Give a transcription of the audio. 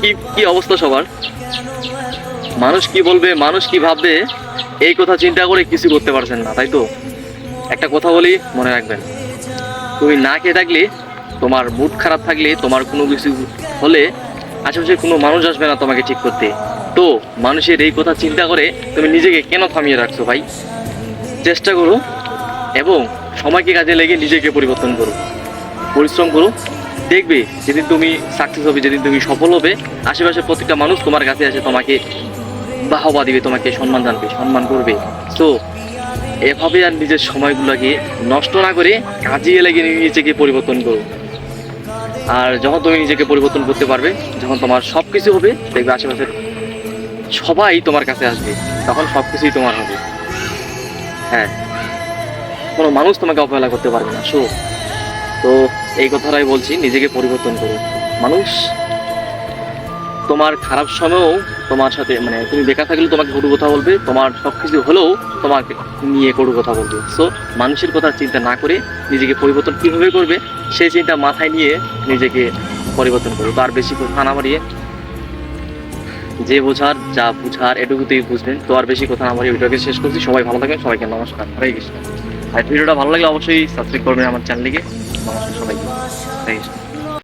কি কি অবস্থা সবার, মানুষ কি বলবে, মানুষ কি ভাববে, এই কথা চিন্তা করে কিছু করতে পারছেন না, তাই তো? একটা কথা বলি, মনে রাখবেন, তুমি না খেয়ে থাকলে, তোমার মুড খারাপ থাকলে, তোমার কোনো কিছু হলে আশেপাশে কোনো মানুষ আসবে না তোমাকে ঠিক করতে। তো মানুষের এই কথা চিন্তা করে তুমি নিজেকে কেন থামিয়ে রাখছো ভাই? চেষ্টা করো এবং সময়কে কাজে লেগে নিজেকে পরিবর্তন করো, পরিশ্রম করো। দেখবে যেদিন তুমি সাকসেস হবে, যেদিন তুমি সফল হবে, আশেপাশে প্রত্যেকটা মানুষ তোমার কাছে এসে তোমাকে বাহবা দিবে, তোমাকে সম্মান জানবে, সম্মান করবে। তো এভাবে আর নিজের সময়গুলোকে নষ্ট না করে কাজে লেগে নিজেকে পরিবর্তন করো। আর যখন তুমি নিজেকে পরিবর্তন করতে পারবে, যখন তোমার সব কিছু হবে, দেখবে আশেপাশের সবাই তোমার কাছে আসবে, তখন সব কিছুই তোমার হবে। হ্যাঁ, কোনো মানুষ তোমাকে অবহেলা করতে পারবে না। তো এই কথাটাই বলছি, নিজেকে পরিবর্তন করো। মানুষ তোমার খারাপ সময়েও তোমার সাথে, মানে তুমি বেকার থাকলে তোমাকে কটু কথা বলবে, তোমার সব কিছু হলেও তোমাকে নিয়ে কটু কথা বলবে। সো মানুষের কথা চিন্তা না করে নিজেকে পরিবর্তন কীভাবে করবে সেই চিন্তা মাথায় নিয়ে নিজেকে পরিবর্তন করো। তো আর বেশি কথা না বাড়িয়ে, যে বোঝার যা বুঝার এটুকুতেই বুঝবেন। তো আর বেশি কথা না বাড়িয়ে ভিডিওকে শেষ করছি। সবাই ভালো থাকবেন, সবাইকে নমস্কার, হরে কৃষ্ণ। আর ভিডিওটা ভালো লাগলে অবশ্যই সাবস্ক্রাইব করবেন আমার চ্যানেলটিকে। নমস্কার সবাইকে, হরে কৃষ্ণ।